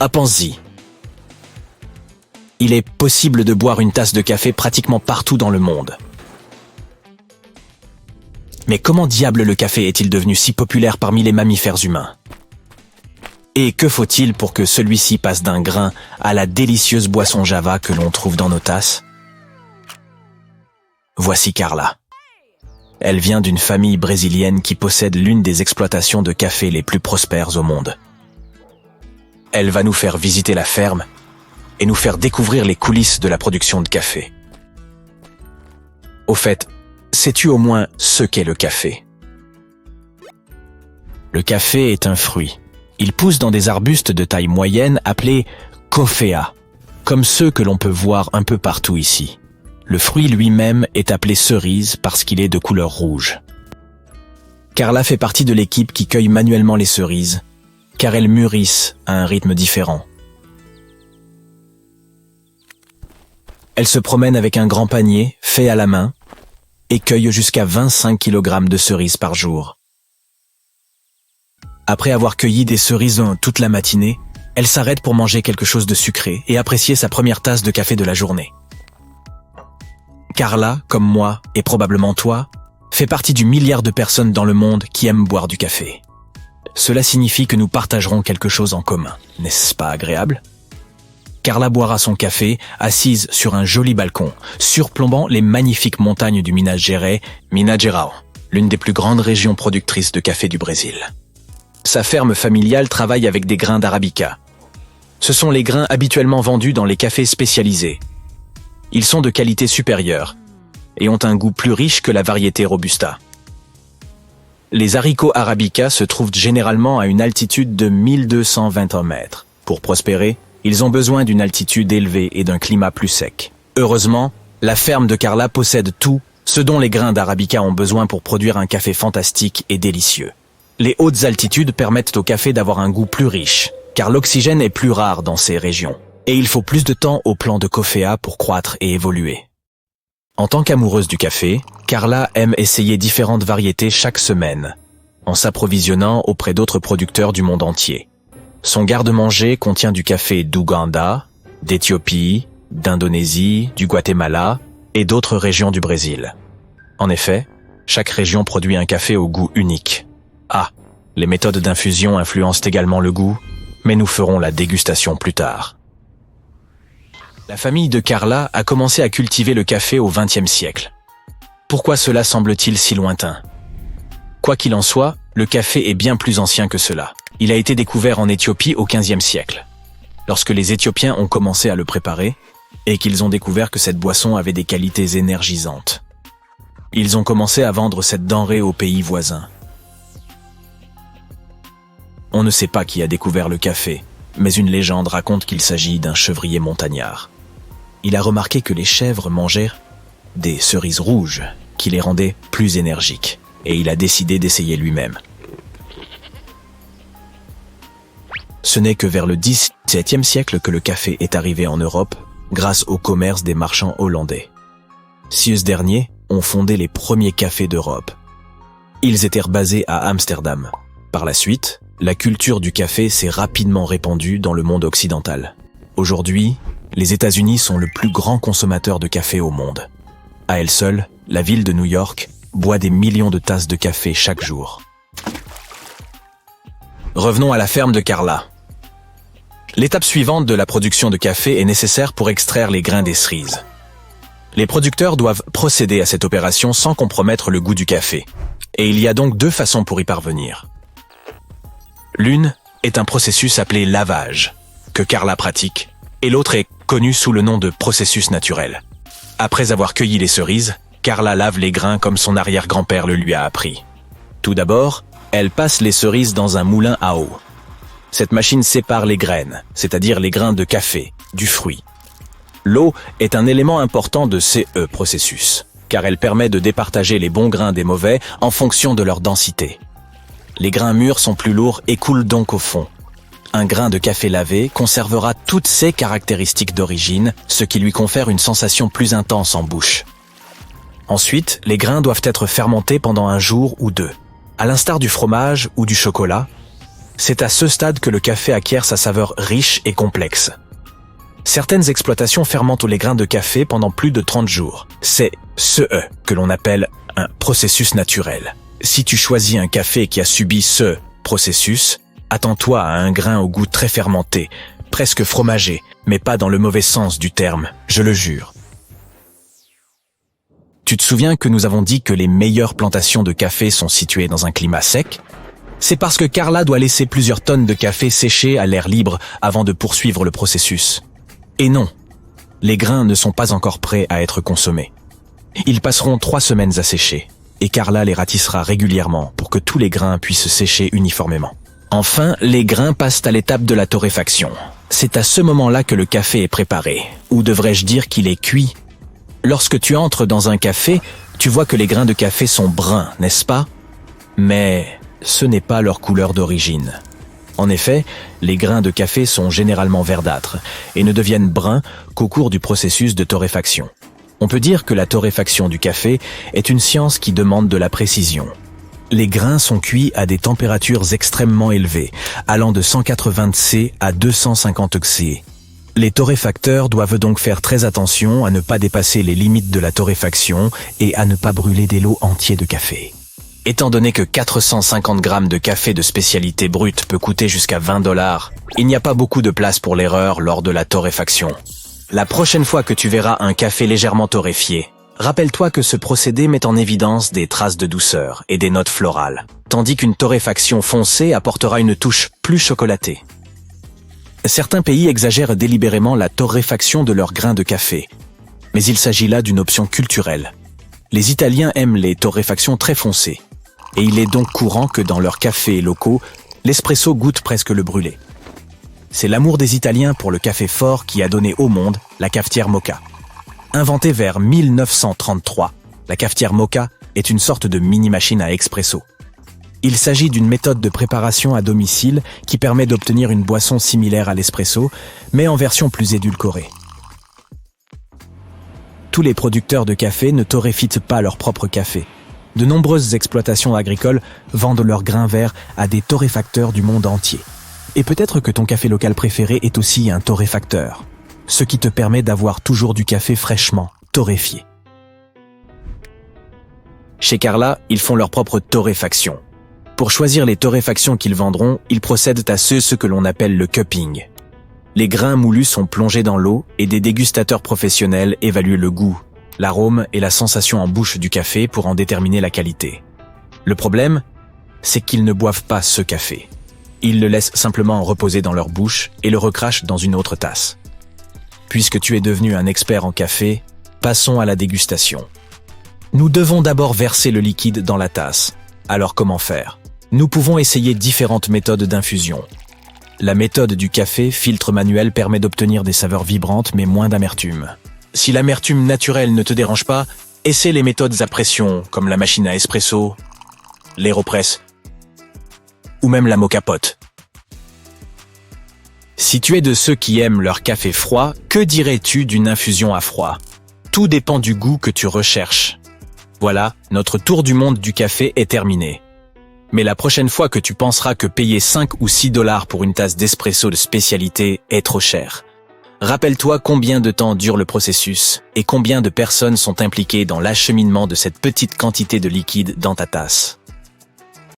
pense-y. Il est possible de boire une tasse de café pratiquement partout dans le monde. Mais comment diable le café est-il devenu si populaire parmi les mammifères humains? Et que faut-il pour que celui-ci passe d'un grain à la délicieuse boisson Java que l'on trouve dans nos tasses? Voici Carla. Elle vient d'une famille brésilienne qui possède l'une des exploitations de café les plus prospères au monde. Elle va nous faire visiter la ferme et nous faire découvrir les coulisses de la production de café. Au fait, sais-tu au moins ce qu'est le café? Le café est un fruit. Il pousse dans des arbustes de taille moyenne appelés coffea, comme ceux que l'on peut voir un peu partout ici. Le fruit lui-même est appelé cerise parce qu'il est de couleur rouge. Carla fait partie de l'équipe qui cueille manuellement les cerises, car elles mûrissent à un rythme différent. Elle se promène avec un grand panier fait à la main et cueille jusqu'à 25 kg de cerises par jour. Après avoir cueilli des cerises toute la matinée, elle s'arrête pour manger quelque chose de sucré et apprécier sa première tasse de café de la journée. Carla, comme moi et probablement toi, fait partie du milliard de personnes dans le monde qui aiment boire du café. Cela signifie que nous partagerons quelque chose en commun, n'est-ce pas agréable? Carla boira son café, assise sur un joli balcon, surplombant les magnifiques montagnes du Minas Gerais, Minas Gerais, l'une des plus grandes régions productrices de café du Brésil. Sa ferme familiale travaille avec des grains d'arabica. Ce sont les grains habituellement vendus dans les cafés spécialisés. Ils sont de qualité supérieure et ont un goût plus riche que la variété Robusta. Les haricots arabica se trouvent généralement à une altitude de 1220 mètres. Pour prospérer, ils ont besoin d'une altitude élevée et d'un climat plus sec. Heureusement, la ferme de Carla possède tout ce dont les grains d'arabica ont besoin pour produire un café fantastique et délicieux. Les hautes altitudes permettent au café d'avoir un goût plus riche, car l'oxygène est plus rare dans ces régions. Et il faut plus de temps au plant de coffea pour croître et évoluer. En tant qu'amoureuse du café, Carla aime essayer différentes variétés chaque semaine, en s'approvisionnant auprès d'autres producteurs du monde entier. Son garde-manger contient du café d'Ouganda, d'Éthiopie, d'Indonésie, du Guatemala et d'autres régions du Brésil. En effet, chaque région produit un café au goût unique. Ah, les méthodes d'infusion influencent également le goût, mais nous ferons la dégustation plus tard. La famille de Carla a commencé à cultiver le café au XXe siècle. Pourquoi cela semble-t-il si lointain? Quoi qu'il en soit, le café est bien plus ancien que cela. Il a été découvert en Éthiopie au XVe siècle, lorsque les Éthiopiens ont commencé à le préparer et qu'ils ont découvert que cette boisson avait des qualités énergisantes. Ils ont commencé à vendre cette denrée aux pays voisins. On ne sait pas qui a découvert le café, mais une légende raconte qu'il s'agit d'un chevrier montagnard. Il a remarqué que les chèvres mangeaient des cerises rouges qui les rendaient plus énergiques, et il a décidé d'essayer lui-même. Ce n'est que vers le XVIIe siècle que le café est arrivé en Europe grâce au commerce des marchands hollandais. Ces derniers ont fondé les premiers cafés d'Europe. Ils étaient basés à Amsterdam. Par la suite, la culture du café s'est rapidement répandue dans le monde occidental. Aujourd'hui, les États-Unis sont le plus grand consommateur de café au monde. À elle seule, la ville de New York boit des millions de tasses de café chaque jour. Revenons à la ferme de Carla. L'étape suivante de la production de café est nécessaire pour extraire les grains des cerises. Les producteurs doivent procéder à cette opération sans compromettre le goût du café. Et il y a donc deux façons pour y parvenir. L'une est un processus appelé lavage, que Carla pratique, et l'autre est connu sous le nom de processus naturel. Après avoir cueilli les cerises, Carla lave les grains comme son arrière-grand-père le lui a appris. Tout d'abord, elle passe les cerises dans un moulin à eau. Cette machine sépare les graines, c'est-à-dire les grains de café, du fruit. L'eau est un élément important de ce processus, car elle permet de départager les bons grains des mauvais en fonction de leur densité. Les grains mûrs sont plus lourds et coulent donc au fond. Un grain de café lavé conservera toutes ses caractéristiques d'origine, ce qui lui confère une sensation plus intense en bouche. Ensuite, les grains doivent être fermentés pendant un jour ou deux. À l'instar du fromage ou du chocolat, C'est à ce stade que le café acquiert sa saveur riche et complexe. Certaines exploitations fermentent les grains de café pendant plus de 30 jours. C'est ce que l'on appelle un processus naturel. Si tu choisis un café qui a subi ce processus, attends-toi à un grain au goût très fermenté, presque fromager, mais pas dans le mauvais sens du terme, je le jure. Tu te souviens que nous avons dit que les meilleures plantations de café sont situées dans un climat sec ? C'est parce que Carla doit laisser plusieurs tonnes de café sécher à l'air libre avant de poursuivre le processus. Et non, les grains ne sont pas encore prêts à être consommés. Ils passeront 3 semaines à sécher, et Carla les ratissera régulièrement pour que tous les grains puissent sécher uniformément. Enfin, les grains passent à l'étape de la torréfaction. C'est à ce moment-là que le café est préparé, ou devrais-je dire qu'il est cuit. Lorsque tu entres dans un café, tu vois que les grains de café sont bruns, n'est-ce pas ? Mais ce n'est pas leur couleur d'origine. En effet, les grains de café sont généralement verdâtres et ne deviennent bruns qu'au cours du processus de torréfaction. On peut dire que la torréfaction du café est une science qui demande de la précision. Les grains sont cuits à des températures extrêmement élevées, allant de 180 C à 250 C. Les torréfacteurs doivent donc faire très attention à ne pas dépasser les limites de la torréfaction et à ne pas brûler des lots entiers de café. Étant donné que 450 grammes de café de spécialité brute peut coûter jusqu'à $20, il n'y a pas beaucoup de place pour l'erreur lors de la torréfaction. La prochaine fois que tu verras un café légèrement torréfié, rappelle-toi que ce procédé met en évidence des traces de douceur et des notes florales, tandis qu'une torréfaction foncée apportera une touche plus chocolatée. Certains pays exagèrent délibérément la torréfaction de leurs grains de café, mais il s'agit là d'une option culturelle. Les Italiens aiment les torréfactions très foncées, et il est donc courant que dans leurs cafés locaux, l'espresso goûte presque le brûlé. C'est l'amour des Italiens pour le café fort qui a donné au monde la cafetière moka. Inventée vers 1933, la cafetière moka est une sorte de mini-machine à expresso. Il s'agit d'une méthode de préparation à domicile qui permet d'obtenir une boisson similaire à l'espresso, mais en version plus édulcorée. Tous les producteurs de café ne torréfient pas leur propre café. De nombreuses exploitations agricoles vendent leurs grains verts à des torréfacteurs du monde entier. Et peut-être que ton café local préféré est aussi un torréfacteur, ce qui te permet d'avoir toujours du café fraîchement torréfié. Chez Carla, ils font leur propre torréfaction. Pour choisir les torréfactions qu'ils vendront, ils procèdent à ce que l'on appelle le cupping. Les grains moulus sont plongés dans l'eau et des dégustateurs professionnels évaluent le goût, l'arôme et la sensation en bouche du café pour en déterminer la qualité. Le problème, c'est qu'ils ne boivent pas ce café. Ils le laissent simplement reposer dans leur bouche et le recrachent dans une autre tasse. Puisque tu es devenu un expert en café, passons à la dégustation. Nous devons d'abord verser le liquide dans la tasse. Alors comment faire ? Nous pouvons essayer différentes méthodes d'infusion. La méthode du café filtre manuel permet d'obtenir des saveurs vibrantes mais moins d'amertume. Si l'amertume naturelle ne te dérange pas, essaie les méthodes à pression comme la machine à espresso, l'AeroPress ou même la Moka Pot. Si tu es de ceux qui aiment leur café froid, que dirais-tu d'une infusion à froid ? Tout dépend du goût que tu recherches. Voilà, notre tour du monde du café est terminé. Mais la prochaine fois que tu penseras que payer 5 ou 6 $ pour une tasse d'espresso de spécialité est trop cher, rappelle-toi combien de temps dure le processus et combien de personnes sont impliquées dans l'acheminement de cette petite quantité de liquide dans ta tasse.